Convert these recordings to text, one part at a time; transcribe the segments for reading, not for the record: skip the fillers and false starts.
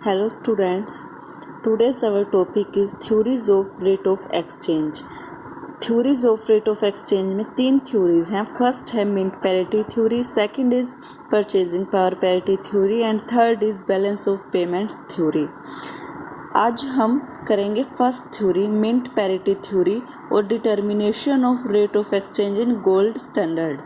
Hello students, today's our topic is theories of rate of exchange. Theories of rate of exchange में तीन theories हैं. First है mint parity theory, second is purchasing power parity theory and third is balance of payments theory. आज हम करेंगे first theory mint parity theory और determination of rate of exchange in gold standard.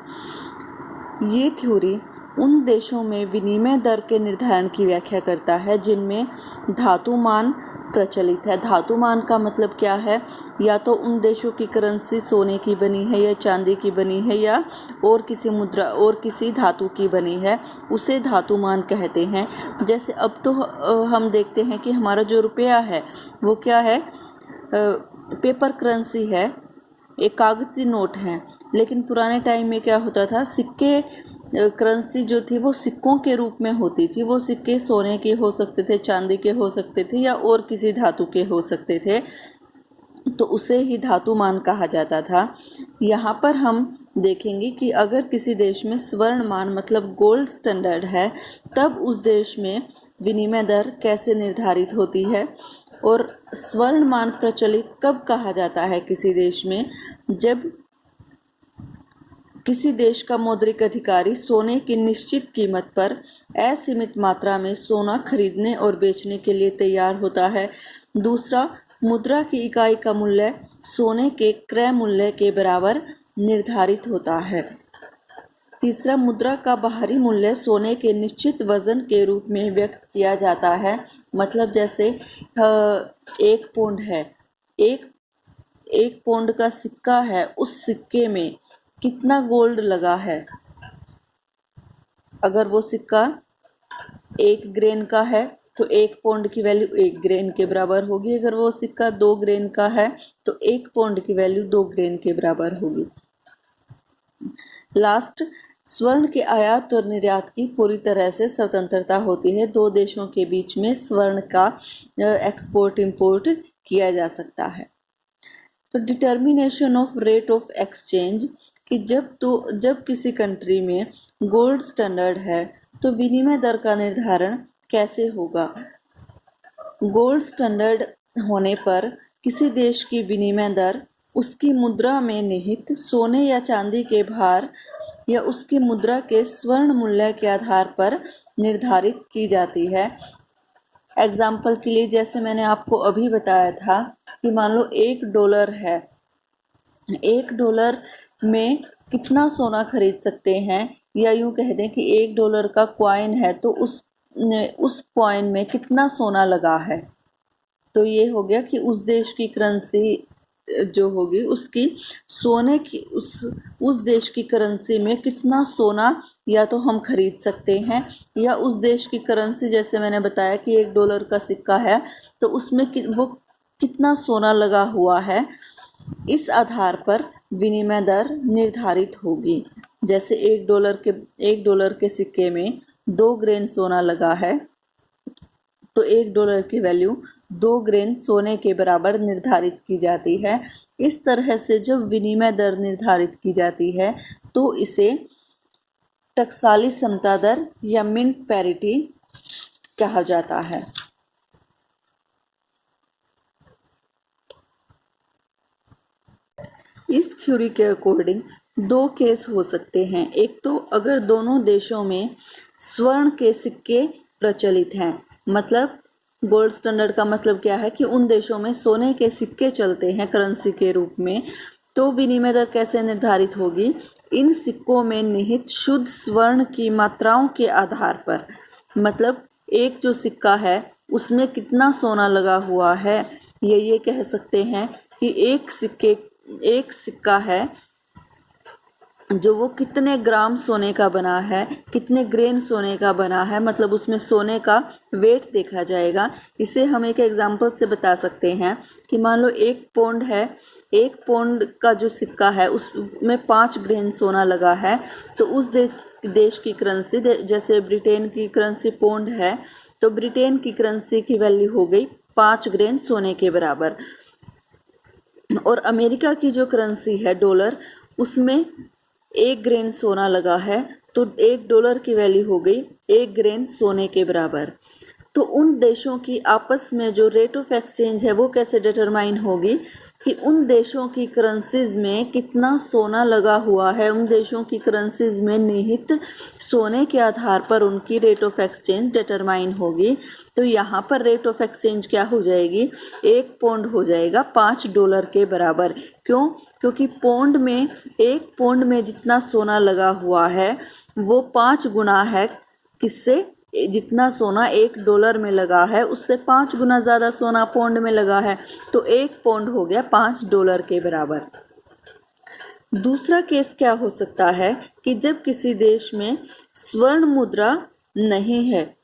ये theory उन देशों में विनिमय दर के निर्धारण की व्याख्या करता है जिनमें धातुमान प्रचलित है. धातुमान का मतलब क्या है? या तो उन देशों की करेंसी सोने की बनी है या चांदी की बनी है या और किसी मुद्रा और किसी धातु की बनी है, उसे धातुमान कहते हैं. जैसे अब तो हम देखते हैं कि हमारा जो रुपया है वो क्या है, पेपर करेंसी है, एक कागजी नोट है. लेकिन पुराने टाइम में क्या होता था, सिक्के करेंसी जो थी वो सिक्कों के रूप में होती थी. वो सिक्के सोने के हो सकते थे, चांदी के हो सकते थे या और किसी धातु के हो सकते थे, तो उसे ही धातुमान कहा जाता था. यहाँ पर हम देखेंगे कि अगर किसी देश में स्वर्णमान मतलब गोल्ड स्टैंडर्ड है, तब उस देश में विनिमय दर कैसे निर्धारित होती है. और स्वर्णमान प्रचलित कब कहा जाता है किसी देश में? जब किसी देश का मौद्रिक अधिकारी सोने की निश्चित कीमत पर असीमित मात्रा में सोना खरीदने और बेचने के लिए तैयार होता है. दूसरा, मुद्रा की इकाई का मूल्य सोने के क्रय मूल्य के बराबर निर्धारित होता है. तीसरा, मुद्रा का बाहरी मूल्य सोने के निश्चित वजन के रूप में व्यक्त किया जाता है. मतलब जैसे 1 पौंड है, एक पौंड का सिक्का है, उस सिक्के में कितना गोल्ड लगा है. अगर वो सिक्का 1 ग्रेन का है तो 1 पौंड की वैल्यू 1 ग्रेन के बराबर होगी. अगर वो सिक्का 2 ग्रेन का है तो 1 पौंड की वैल्यू 2 ग्रेन के बराबर होगी. लास्ट, स्वर्ण के आयात और निर्यात की पूरी तरह से स्वतंत्रता होती है. दो देशों के बीच में स्वर्ण का एक्सपोर्ट इंपोर्ट किया जा सकता है. तो determination of rate of exchange कि जब किसी कंट्री में गोल्ड स्टैंडर्ड है तो विनिमय दर का निर्धारण कैसे होगा. गोल्ड स्टैंडर्ड होने पर किसी देश की विनिमय दर उसकी मुद्रा में निहित सोने या चांदी के भार या उसकी मुद्रा के स्वर्ण मूल्य के आधार पर निर्धारित की जाती है. एग्जाम्पल के लिए, जैसे मैंने आपको अभी बताया था कि मान लो $1 है, $1 में कितना सोना खरीद सकते हैं, या यूं कह दें कि $1 का कॉइन है तो उस कॉइन में कितना सोना लगा है. तो ये हो गया कि उस देश की करेंसी जो होगी उसकी सोने की उस देश की करेंसी में कितना सोना या तो हम खरीद सकते हैं, या उस देश की करेंसी, जैसे मैंने बताया कि $1 का सिक्का है तो उसमें वो कितना सोना लगा हुआ है, इस आधार पर विनिमय दर निर्धारित होगी. जैसे $1 के सिक्के में 2 ग्रेन सोना लगा है तो $1 की वैल्यू 2 ग्रेन सोने के बराबर निर्धारित की जाती है. इस तरह से जब विनिमय दर निर्धारित की जाती है तो इसे टकसाली समता दर या मिंट पैरिटी कहा जाता है. इस थ्योरी के अकॉर्डिंग 2 केस हो सकते हैं. एक तो अगर दोनों देशों में स्वर्ण के सिक्के प्रचलित हैं, मतलब गोल्ड स्टैंडर्ड का मतलब क्या है कि उन देशों में सोने के सिक्के चलते हैं करेंसी के रूप में, तो विनिमय दर कैसे निर्धारित होगी? इन सिक्कों में निहित शुद्ध स्वर्ण की मात्राओं के आधार पर. मतलब एक जो सिक्का है उसमें कितना सोना लगा हुआ है, ये कह सकते हैं कि एक सिक्का है जो वो कितने ग्राम सोने का बना है, कितने ग्रेन सोने का बना है, मतलब उसमें सोने का वेट देखा जाएगा. इसे हम एक एग्जांपल से बता सकते हैं कि मान लो 1 पौंड है, 1 पौंड का जो सिक्का है उसमें 5 ग्रेन सोना लगा है. तो उस देश की करेंसी, जैसे ब्रिटेन की करेंसी पौंड है, तो ब्रिटेन की करेंसी की वैल्यू हो गई 5 ग्रेन सोने के बराबर. और अमेरिका की जो करेंसी है डॉलर, उसमें 1 ग्रेन सोना लगा है तो $1 की वैल्यू हो गई 1 ग्रेन सोने के बराबर. तो उन देशों की आपस में जो रेट ऑफ एक्सचेंज है वो कैसे डिटरमाइन होगी कि उन देशों की करेंसीज में कितना सोना लगा हुआ है, उन देशों की करेंसीज में निहित सोने के आधार पर उनकी रेट ऑफ एक्सचेंज डिटरमाइन होगी। तो यहाँ पर रेट ऑफ एक्सचेंज क्या हो जाएगी, 1 पौंड हो जाएगा $5 के बराबर। क्यों? क्योंकि एक पौंड में जितना सोना लगा हुआ है वो 5 गुना है किससे, जितना सोना $1 में लगा है उससे 5 गुना ज़्यादा सोना पौंड में लगा है, तो 1 पौंड हो गया $5 के बराबर। दूसरा केस क्या हो सकता है कि जब किसी देश में स्वर्ण मुद्रा नहीं है।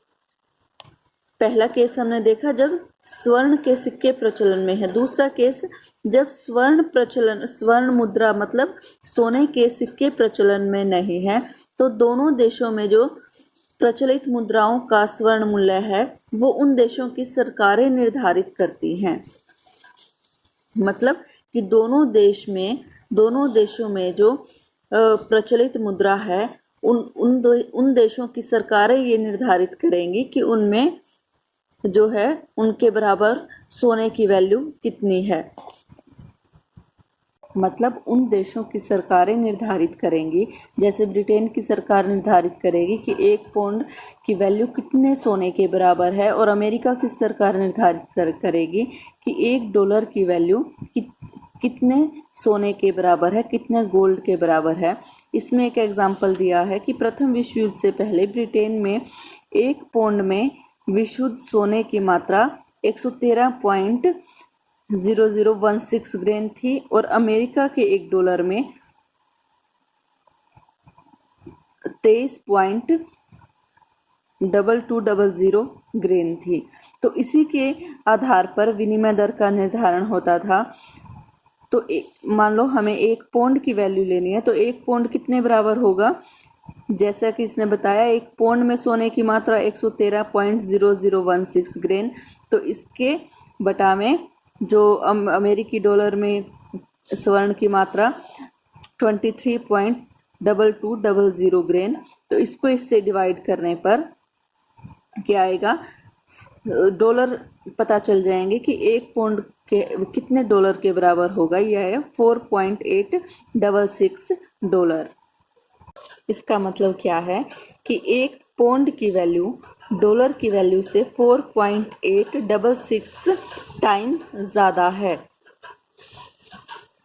पहला केस हमने देखा जब स्वर्ण के सिक्के प्रचलन में है। दूसरा केस जब स्वर्ण मुद्रा मतलब सोने के सिक्के प्रचलन में नहीं है, तो दोनों देशों में जो प्रचलित मुद्राओं का स्वर्ण मूल्य है वो उन देशों की सरकारें निर्धारित करती हैं। मतलब कि दोनों देशों में जो प्रचलित मुद्रा है उन देशों की सरकारें ये निर्धारित करेंगी कि उनमें जो है उनके बराबर सोने की वैल्यू कितनी है। मतलब उन देशों की सरकारें निर्धारित करेंगी, जैसे ब्रिटेन की सरकार निर्धारित करेगी कि 1 पौंड की वैल्यू कितने सोने के बराबर है, और अमेरिका की सरकार निर्धारित करेगी कि $1 की वैल्यू कितने सोने के बराबर है, कितने गोल्ड के बराबर है। इसमें एक एग्जाम्पल दिया है कि प्रथम विश्व युद्ध से पहले ब्रिटेन में 1 पौंड में विशुद्ध सोने की मात्रा 113.0016 ग्रेन थी, और अमेरिका के $1 में 23.2200 ग्रेन थी। तो इसी के आधार पर विनिमय दर का निर्धारण होता था। तो मान लो हमें 1 पौंड की वैल्यू लेनी है, तो 1 पौंड कितने बराबर होगा, जैसा कि इसने बताया 1 पौंड में सोने की मात्रा 113.0016 ग्रेन, तो इसके बटा में जो अमेरिकी डॉलर में स्वर्ण की मात्रा 23.2200 ग्रेन, तो इसको इससे डिवाइड करने पर क्या आएगा, डॉलर पता चल जाएंगे कि 1 पौंड के कितने डॉलर के बराबर होगा। यह है $4.866। इसका मतलब क्या है कि 1 पौंड की वैल्यू डॉलर की वैल्यू से 4.866 टाइम्स ज़्यादा है।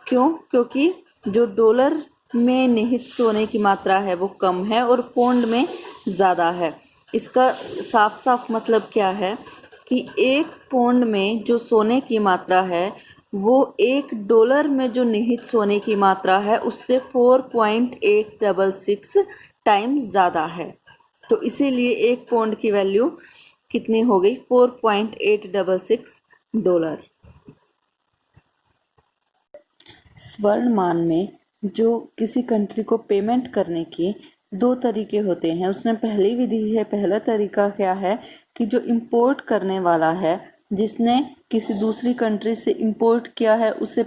क्यों? क्योंकि जो डॉलर में निहित सोने की मात्रा है वो कम है और पौंड में ज़्यादा है। इसका साफ साफ मतलब क्या है कि 1 पौंड में जो सोने की मात्रा है वो $1 में जो निहित सोने की मात्रा है उससे 4.866 टाइम्स ज़्यादा है। तो इसीलिए 1 पौंड की वैल्यू कितनी हो गई, $4.866। स्वर्ण मान में जो किसी कंट्री को पेमेंट करने के 2 तरीके होते हैं, उसमें पहली विधि है, पहला तरीका क्या है कि जो इंपोर्ट करने वाला है, जिसने किसी दूसरी कंट्री से इंपोर्ट किया है, उसे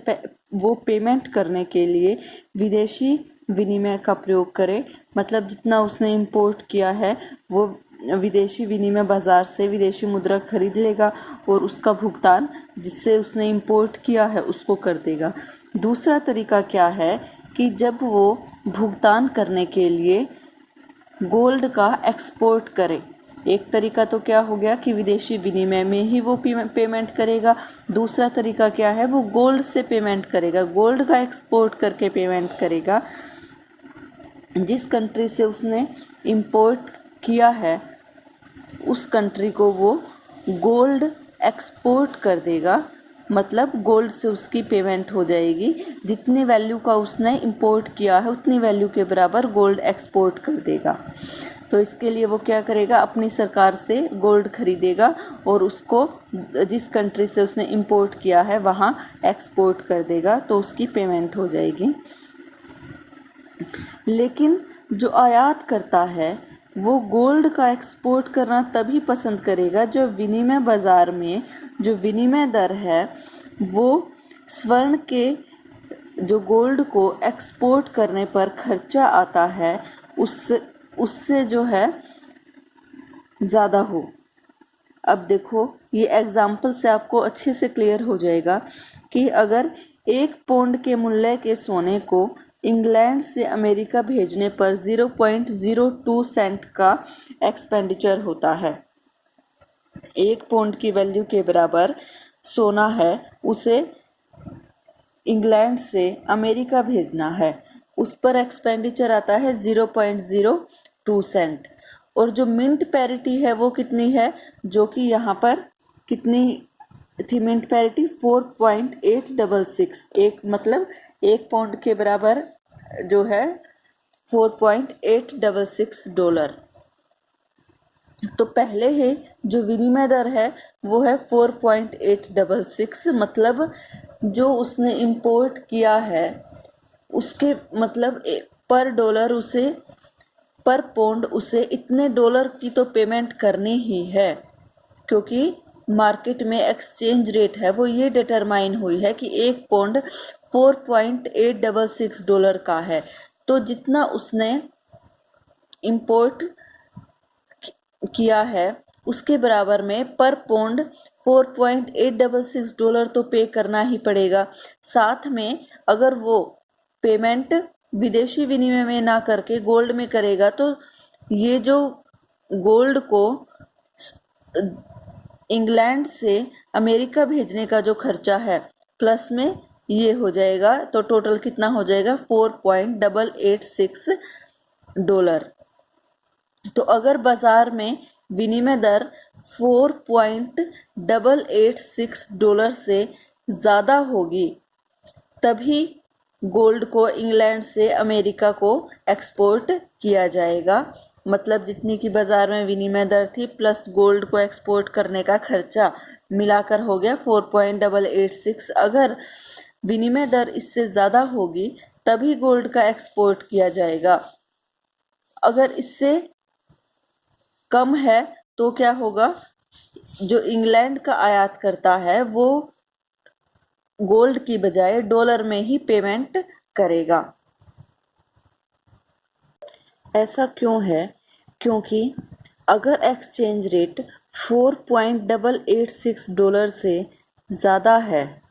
वो पेमेंट करने के लिए विदेशी विनिमय का प्रयोग करे। मतलब जितना उसने इंपोर्ट किया है वो विदेशी विनिमय बाजार से विदेशी मुद्रा खरीद लेगा और उसका भुगतान जिससे उसने इंपोर्ट किया है उसको कर देगा। दूसरा तरीका क्या है कि जब वो भुगतान करने के लिए गोल्ड का एक्सपोर्ट करे। एक तरीका तो क्या हो गया कि विदेशी विनिमय में ही वो पेमेंट करेगा। दूसरा तरीका क्या है, वो गोल्ड से पेमेंट करेगा, गोल्ड का एक्सपोर्ट करके पेमेंट करेगा। जिस कंट्री से उसने इंपोर्ट किया है उस कंट्री को वो गोल्ड एक्सपोर्ट कर देगा, मतलब गोल्ड से उसकी पेमेंट हो जाएगी। जितनी वैल्यू का उसने इंपोर्ट किया है उतनी वैल्यू के बराबर गोल्ड एक्सपोर्ट कर देगा। तो इसके लिए वो क्या करेगा, अपनी सरकार से गोल्ड खरीदेगा और उसको जिस कंट्री से उसने इंपोर्ट किया है वहाँ एक्सपोर्ट कर देगा, तो उसकी पेमेंट हो जाएगी। लेकिन जो आयात करता है वो गोल्ड का एक्सपोर्ट करना तभी पसंद करेगा जब विनिमय बाजार में जो विनिमय दर है वो स्वर्ण के जो गोल्ड को एक्सपोर्ट करने पर खर्चा आता है उससे जो है ज़्यादा हो। अब देखो ये एग्जाम्पल से आपको अच्छे से क्लियर हो जाएगा कि अगर 1 पौंड के मूल्य के सोने को इंग्लैंड से अमेरिका भेजने पर 0.02 सेंट का एक्सपेंडिचर होता है। 1 पौंड की वैल्यू के बराबर सोना है, उसे इंग्लैंड से अमेरिका भेजना है, उस पर एक्सपेंडिचर आता है 0.02 सेंट। और जो मिंट पैरिटी है वो कितनी है, जो कि यहाँ पर कितनी थी मिंट पैरिटी 4.866, एक मतलब 1 पौंड के बराबर जो है 4.866 डॉलर। तो पहले है जो विनिमय दर है वो है 4.866, मतलब जो उसने इंपोर्ट किया है उसके मतलब पर डॉलर उसे पर पौंड उसे इतने डॉलर की तो पेमेंट करनी ही है, क्योंकि मार्केट में एक्सचेंज रेट है वो ये डिटरमाइन हुई है कि 1 पौंड 4.866 डॉलर का है। तो जितना उसने इंपोर्ट किया है उसके बराबर में पर पौंड 4.866 डॉलर तो पे करना ही पड़ेगा। साथ में अगर वो पेमेंट विदेशी विनिमय में ना करके गोल्ड में करेगा तो ये जो गोल्ड को इंग्लैंड से अमेरिका भेजने का जो खर्चा है प्लस में ये हो जाएगा, तो टोटल कितना हो जाएगा 4.886 डॉलर। तो अगर बाजार में विनिमय दर 4.886 डॉलर से ज़्यादा होगी तभी गोल्ड को इंग्लैंड से अमेरिका को एक्सपोर्ट किया जाएगा। मतलब जितनी की बाजार में विनिमय दर थी प्लस गोल्ड को एक्सपोर्ट करने का खर्चा मिलाकर हो गया 4.886। अगर विनिमय दर इससे ज़्यादा होगी तभी गोल्ड का एक्सपोर्ट किया जाएगा। अगर इससे कम है तो क्या होगा, जो इंग्लैंड का आयात करता है वो गोल्ड की बजाय डॉलर में ही पेमेंट करेगा। ऐसा क्यों है, क्योंकि अगर एक्सचेंज रेट 4.886 डॉलर से ज़्यादा है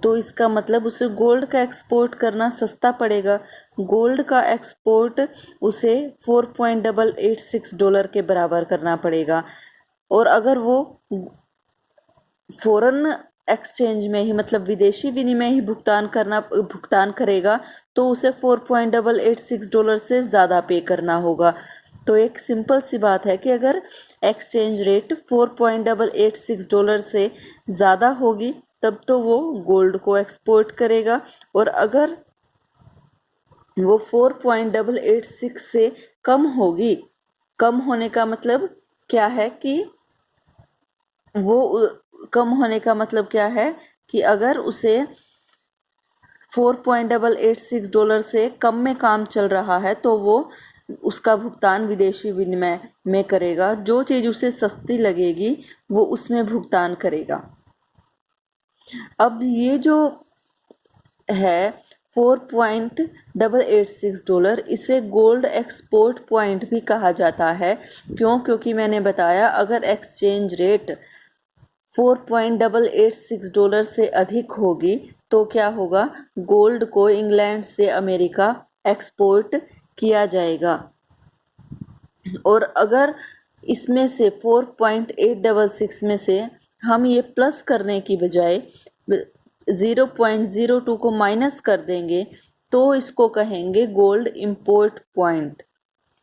तो इसका मतलब उसे गोल्ड का एक्सपोर्ट करना सस्ता पड़ेगा। गोल्ड का एक्सपोर्ट उसे 4.886 डॉलर के बराबर करना पड़ेगा। और अगर वो फॉरेन एक्सचेंज में ही मतलब विदेशी विनिमय ही भुगतान करेगा तो उसे 4.886 डॉलर से ज़्यादा पे करना होगा। तो एक सिंपल सी बात है कि अगर एक्सचेंज रेट 4.886 डॉलर से ज़्यादा होगी तब तो वो गोल्ड को एक्सपोर्ट करेगा, और अगर वो 4.886 से कम होगी, कम होने का मतलब क्या है कि वो कम होने का मतलब क्या है कि अगर उसे 4.886 डॉलर से कम में काम चल रहा है तो वो उसका भुगतान विदेशी विनिमय में करेगा। जो चीज़ उसे सस्ती लगेगी वो उसमें भुगतान करेगा। अब ये जो है 4.886 डॉलर, इसे गोल्ड एक्सपोर्ट पॉइंट भी कहा जाता है। क्यों? क्योंकि मैंने बताया अगर एक्सचेंज रेट 4.886 डॉलर से अधिक होगी तो क्या होगा, गोल्ड को इंग्लैंड से अमेरिका एक्सपोर्ट किया जाएगा। और अगर इसमें से 4.866 में से हम ये प्लस करने की बजाय 0.02 को माइनस कर देंगे तो इसको कहेंगे गोल्ड इंपोर्ट पॉइंट।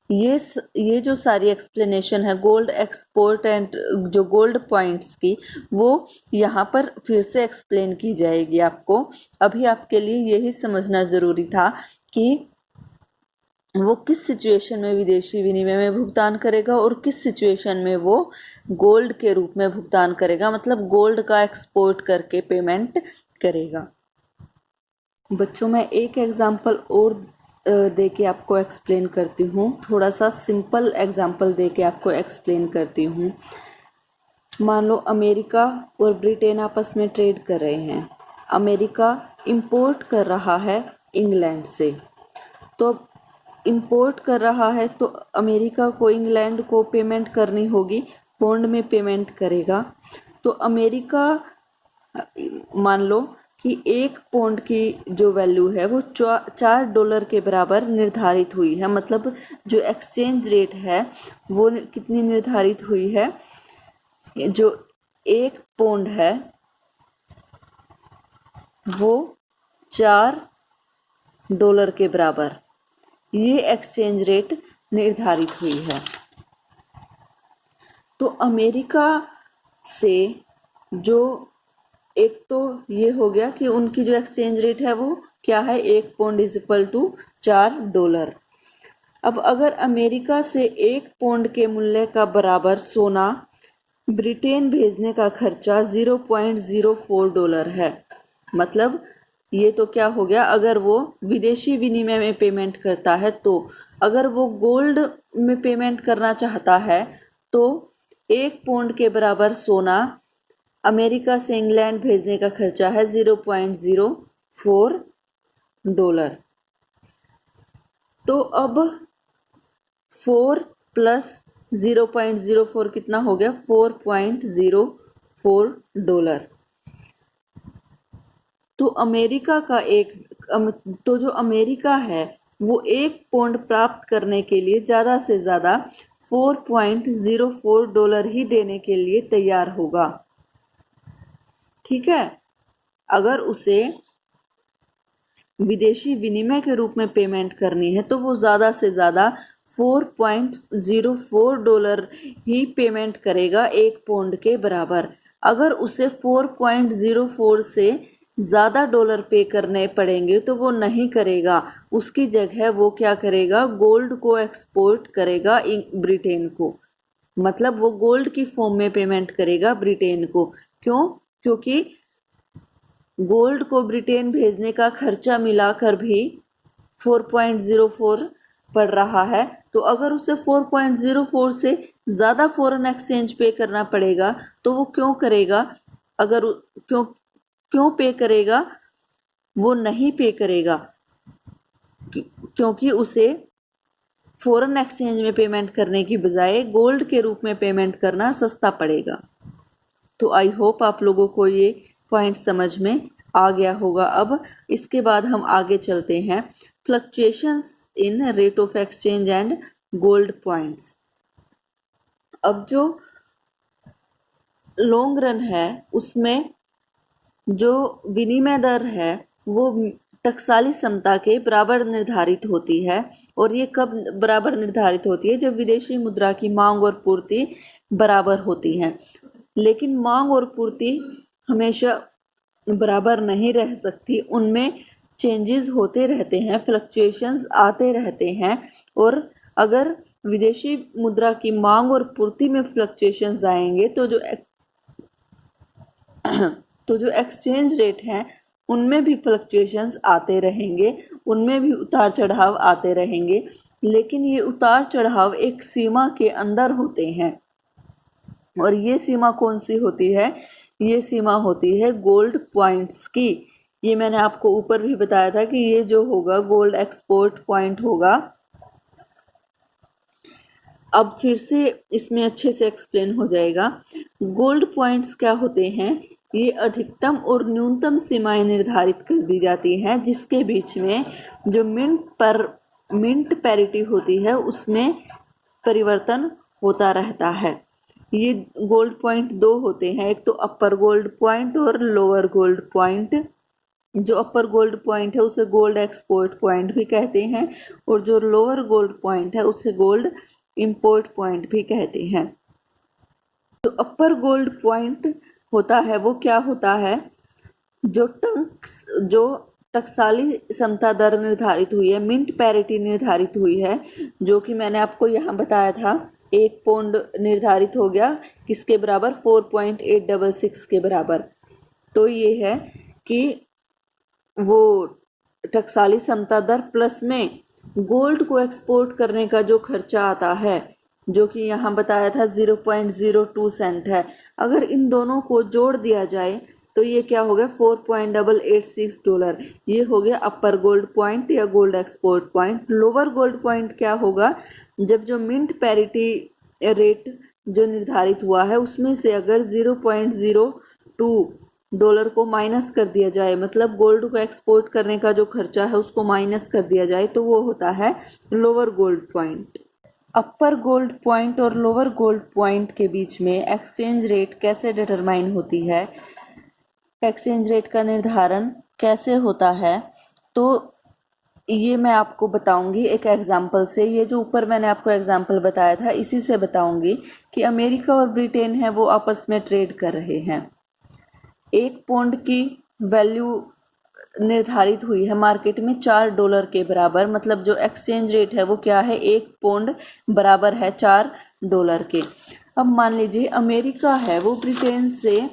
ये जो सारी एक्सप्लेनेशन है गोल्ड एक्सपोर्ट एंड जो गोल्ड पॉइंट्स की, वो यहाँ पर फिर से एक्सप्लेन की जाएगी आपको। अभी आपके लिए यही समझना ज़रूरी था कि वो किस सिचुएशन में विदेशी विनिमय में भुगतान करेगा और किस सिचुएशन में वो गोल्ड के रूप में भुगतान करेगा, मतलब गोल्ड का एक्सपोर्ट करके पेमेंट करेगा। बच्चों, मैं एक एग्जांपल और दे के आपको एक्सप्लेन करती हूँ। थोड़ा सा सिंपल एग्जांपल दे के आपको एक्सप्लेन करती हूँ। मान लो अमेरिका और ब्रिटेन आपस में ट्रेड कर रहे हैं। अमेरिका इंपोर्ट कर रहा है इंग्लैंड से, तो इंपोर्ट कर रहा है तो अमेरिका को इंग्लैंड को पेमेंट करनी होगी पौंड में पेमेंट करेगा, तो अमेरिका मान लो कि 1 पौंड की जो वैल्यू है वो $4 के बराबर निर्धारित हुई है। मतलब जो एक्सचेंज रेट है वो कितनी निर्धारित हुई है, जो 1 पौंड है वो $4 के बराबर, ये एक्सचेंज रेट निर्धारित हुई है। तो अमेरिका से जो एक तो ये हो गया कि उनकी जो एक्सचेंज रेट है वो क्या है, 1 पौंड इज इक्वल टू $4। अब अगर अमेरिका से 1 पौंड के मूल्य का बराबर सोना ब्रिटेन भेजने का खर्चा $0.04 है। मतलब ये तो क्या हो गया, अगर वो विदेशी विनिमय में पेमेंट करता है, तो अगर वो गोल्ड में पेमेंट करना चाहता है तो 1 पौंड के बराबर सोना अमेरिका से इंग्लैंड भेजने का खर्चा है $0.04। तो अब 4 प्लस 0.04 कितना हो गया, $4.04। तो अमेरिका का तो जो अमेरिका है वो 1 पौंड प्राप्त करने के लिए ज़्यादा से ज़्यादा $4.04 ही देने के लिए तैयार होगा। ठीक है, अगर उसे विदेशी विनिमय के रूप में पेमेंट करनी है तो वो ज़्यादा से ज़्यादा $4.04 ही पेमेंट करेगा 1 पौंड के बराबर। अगर उसे 4.04 से ज़्यादा डॉलर पे करने पड़ेंगे तो वो नहीं करेगा, उसकी जगह वो क्या करेगा, गोल्ड को एक्सपोर्ट करेगा ब्रिटेन को। मतलब वो गोल्ड की फॉर्म में पेमेंट करेगा ब्रिटेन को। क्यों? क्योंकि गोल्ड को ब्रिटेन भेजने का खर्चा मिलाकर भी 4.04 पड़ रहा है। तो अगर उसे 4.04 से ज़्यादा फॉरेन एक्सचेंज पे करना पड़ेगा तो वो क्यों करेगा, अगर क्यों पे करेगा, वो नहीं पे करेगा क्योंकि उसे फॉरेन एक्सचेंज में पेमेंट करने की बजाय गोल्ड के रूप में पेमेंट करना सस्ता पड़ेगा। तो आई होप आप लोगों को ये पॉइंट समझ में आ गया होगा। अब इसके बाद हम आगे चलते हैं, fluctuations in rate of exchange and gold points. अब जो लॉन्ग रन है उसमें जो विनिमय दर है वो टकसाली समता के बराबर निर्धारित होती है। और ये कब बराबर निर्धारित होती है, जब विदेशी मुद्रा की मांग और पूर्ति बराबर होती है। लेकिन मांग और पूर्ति हमेशा बराबर नहीं रह सकती, उनमें चेंजेस होते रहते हैं, फ्लक्चुएशंस आते रहते हैं। और अगर विदेशी मुद्रा की मांग और पूर्ति में फ्लक्चुएशंस आएंगे तो जो एक्सचेंज रेट हैं उनमें भी फ्लक्चुएशंस आते रहेंगे, उनमें भी उतार चढ़ाव आते रहेंगे। लेकिन ये उतार चढ़ाव एक सीमा के अंदर होते हैं। और ये सीमा कौन सी होती है, ये सीमा होती है गोल्ड पॉइंट्स की। ये मैंने आपको ऊपर भी बताया था कि ये जो होगा गोल्ड एक्सपोर्ट पॉइंट होगा। अब फिर से इसमें अच्छे से एक्सप्लेन हो जाएगा। गोल्ड पॉइंट्स क्या होते हैं, ये अधिकतम और न्यूनतम सीमाएं निर्धारित कर दी जाती हैं जिसके बीच में जो मिंट पैरिटी होती है उसमें परिवर्तन होता रहता है। ये गोल्ड पॉइंट 2 होते हैं, एक तो अपर गोल्ड पॉइंट और लोअर गोल्ड पॉइंट। जो अपर गोल्ड पॉइंट है उसे गोल्ड एक्सपोर्ट पॉइंट भी कहते हैं और जो लोअर गोल्ड पॉइंट है उसे गोल्ड इंपोर्ट पॉइंट भी कहते हैं। तो अपर गोल्ड पॉइंट होता है वो क्या होता है, जो टकसाली समता दर निर्धारित हुई है, मिंट पैरिटी निर्धारित हुई है, जो कि मैंने आपको यहाँ बताया था 1 पौंड निर्धारित हो गया किसके बराबर, 4.866 के बराबर। तो ये है कि वो टकसाली समता दर प्लस में गोल्ड को एक्सपोर्ट करने का जो खर्चा आता है, जो कि यहाँ बताया था 0.02 सेंट है। अगर इन दोनों को जोड़ दिया जाए तो ये क्या हो गया, $4.886। ये हो गया अपर गोल्ड पॉइंट या gold export point. Lower gold point क्या होगा, जब जो मिंट पैरिटी रेट जो निर्धारित हुआ है उसमें से अगर 0.02 डॉलर को माइनस कर दिया जाए, मतलब गोल्ड को एक्सपोर्ट करने का जो खर्चा है उसको माइनस कर दिया जाए, तो वो होता है लोअर गोल्ड पॉइंट। अपर गोल्ड पॉइंट और लोअर गोल्ड पॉइंट के बीच में एक्सचेंज रेट कैसे डिटरमाइन होती है, एक्सचेंज रेट का निर्धारण कैसे होता है, तो ये मैं आपको बताऊंगी एक एग्जाम्पल से। ये जो ऊपर मैंने आपको एग्जाम्पल बताया था इसी से बताऊंगी कि अमेरिका और ब्रिटेन है वो आपस में ट्रेड कर रहे हैं। एक पौंड की वैल्यू निर्धारित हुई है मार्केट में $4 के बराबर, मतलब जो एक्सचेंज रेट है वो क्या है, एक पौंड बराबर है $4 के। अब मान लीजिए अमेरिका है वो ब्रिटेन से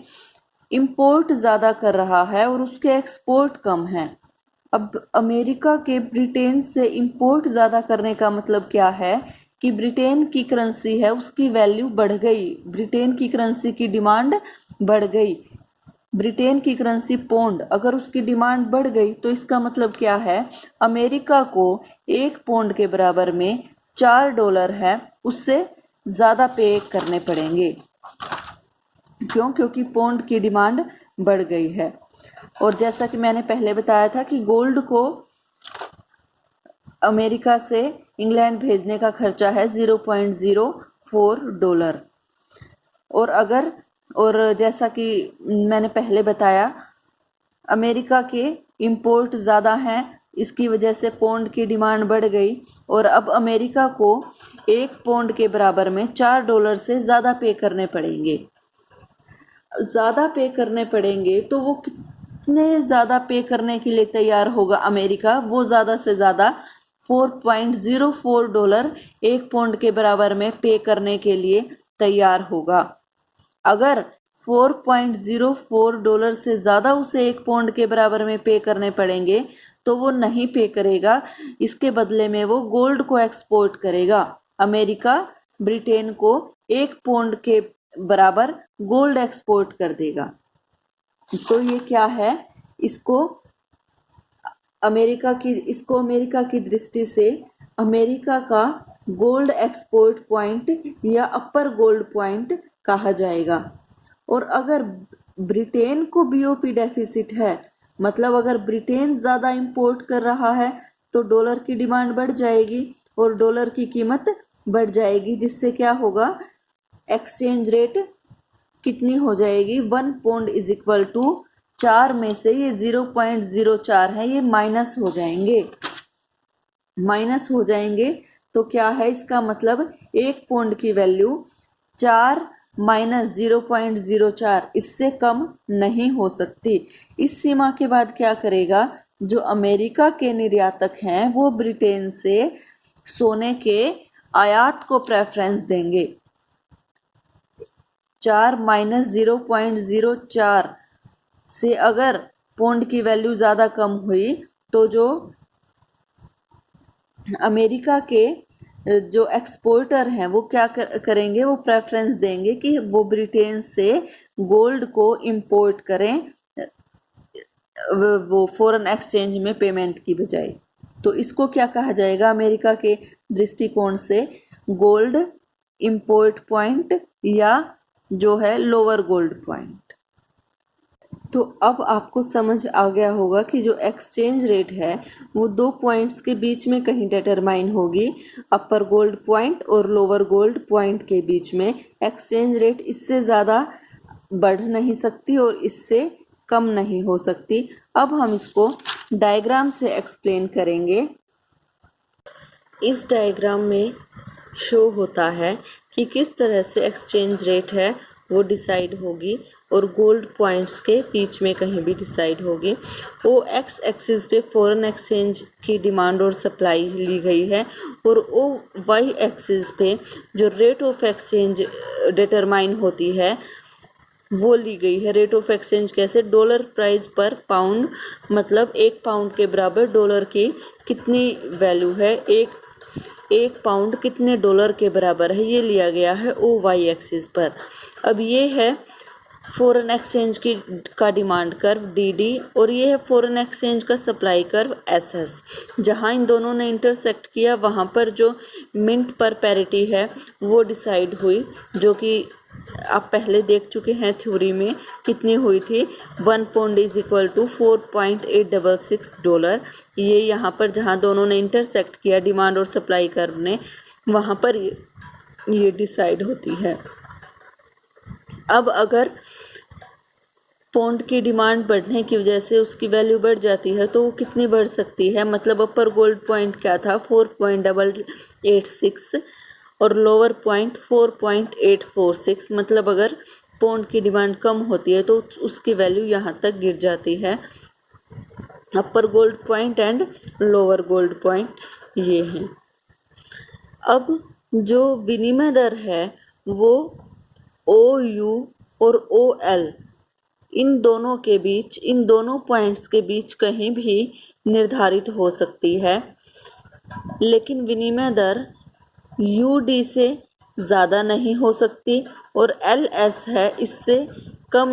इंपोर्ट ज़्यादा कर रहा है और उसके एक्सपोर्ट कम है। अब अमेरिका के ब्रिटेन से इंपोर्ट ज़्यादा करने का मतलब क्या है कि ब्रिटेन की करेंसी है उसकी वैल्यू बढ़ गई, ब्रिटेन की करेंसी की डिमांड बढ़ गई। ब्रिटेन की करेंसी पौंड, अगर उसकी डिमांड बढ़ गई तो इसका मतलब क्या है, अमेरिका को एक पौंड के बराबर में $4 है उससे ज़्यादा पे करने पड़ेंगे। क्यों? क्योंकि पौंड की डिमांड बढ़ गई है। और जैसा कि मैंने पहले बताया था कि गोल्ड को अमेरिका से इंग्लैंड भेजने का खर्चा है $0.04। और जैसा कि मैंने पहले बताया अमेरिका के इंपोर्ट ज़्यादा हैं, इसकी वजह से पौंड की डिमांड बढ़ गई और अब अमेरिका को एक पौंड के बराबर में $4 से ज़्यादा पे करने पड़ेंगे। ज़्यादा पे करने पड़ेंगे तो वो कितने ज़्यादा पे करने के लिए तैयार होगा अमेरिका, वो ज़्यादा से ज़्यादा $4.04 एक पौंड के बराबर में पे करने के लिए तैयार होगा। अगर $4.04 से ज़्यादा उसे एक पौंड के बराबर में पे करने पड़ेंगे तो वो नहीं पे करेगा, इसके बदले में वो गोल्ड को एक्सपोर्ट करेगा। अमेरिका ब्रिटेन को एक पौंड के बराबर गोल्ड एक्सपोर्ट कर देगा। तो ये क्या है, इसको अमेरिका की दृष्टि से अमेरिका का गोल्ड एक्सपोर्ट पॉइंट या अपर गोल्ड पॉइंट कहा जाएगा। और अगर ब्रिटेन को बीओपी डेफिसिट है, मतलब अगर ब्रिटेन ज़्यादा इंपोर्ट कर रहा है तो डॉलर की डिमांड बढ़ जाएगी और डॉलर की कीमत बढ़ जाएगी, जिससे क्या होगा, एक्सचेंज रेट कितनी हो जाएगी, 1 पौंड इज इक्वल टू 4 में से ये 0.04 है, ये माइनस हो जाएंगे। तो क्या है इसका मतलब, एक पौंड की वैल्यू 4 माइनस 0.04 इससे कम नहीं हो सकती। इस सीमा के बाद क्या करेगा, जो अमेरिका के निर्यातक हैं वो ब्रिटेन से सोने के आयात को प्रेफरेंस देंगे। 4 माइनस 0.04 से अगर पौंड की वैल्यू ज़्यादा कम हुई तो जो अमेरिका के जो एक्सपोर्टर हैं वो क्या करेंगे, वो प्रेफरेंस देंगे कि वो ब्रिटेन से गोल्ड को इंपोर्ट करें, वो फॉरेन एक्सचेंज में पेमेंट की बजाय। तो इसको क्या कहा जाएगा अमेरिका के दृष्टिकोण से, गोल्ड इंपोर्ट पॉइंट या जो है लोअर गोल्ड पॉइंट। तो अब आपको समझ आ गया होगा कि जो एक्सचेंज रेट है वो 2 पॉइंट्स के बीच में कहीं डिटरमाइन होगी, अपर गोल्ड पॉइंट और लोअर गोल्ड पॉइंट के बीच में। एक्सचेंज रेट इससे ज़्यादा बढ़ नहीं सकती और इससे कम नहीं हो सकती। अब हम इसको डायग्राम से एक्सप्लेन करेंगे। इस डायग्राम में शो होता है कि किस तरह से एक्सचेंज रेट है वो डिसाइड होगी और गोल्ड पॉइंट्स के बीच में कहीं भी डिसाइड होगी। ओ एक्स एक्सिस पे फॉरेन एक्सचेंज की डिमांड और सप्लाई ली गई है और ओ वाई एक्सिस पे जो रेट ऑफ एक्सचेंज डिटरमाइन होती है वो ली गई है। रेट ऑफ एक्सचेंज कैसे, डॉलर प्राइस पर पाउंड, मतलब एक पाउंड के बराबर डॉलर की कितनी वैल्यू है, एक पाउंड कितने डॉलर के बराबर है, ये लिया गया है ओ वाई एक्सिस पर। अब ये है फॉरेन एक्सचेंज की का डिमांड कर्व डी और ये है फॉरेन एक्सचेंज का सप्लाई कर्व एस। जहाँ इन दोनों ने इंटरसेक्ट किया वहाँ पर जो मिंट पर पैरिटी है वो डिसाइड हुई, जो कि आप पहले देख चुके हैं थ्योरी में कितनी हुई थी, 1 पौंड इज इक्वल टू $4.866। ये यहाँ पर जहाँ दोनों ने इंटरसेक्ट किया डिमांड और सप्लाई कर्व ने, वहाँ पर ये डिसाइड होती है। अब अगर पौंड की डिमांड बढ़ने की वजह से उसकी वैल्यू बढ़ जाती है तो वो कितनी बढ़ सकती है, मतलब अपर गोल्ड पॉइंट क्या था 4.886 और लोअर पॉइंट 4.846, मतलब अगर पौंड की डिमांड कम होती है तो उसकी वैल्यू यहाँ तक गिर जाती है। Upper gold point and lower gold point ये हैं। अब जो विनिमय दर है वो OU और OL इन दोनों के बीच, इन दोनों पॉइंट्स के बीच कहीं भी निर्धारित हो सकती है, लेकिन विनिमय दर UD से ज़्यादा नहीं हो सकती और LS है इससे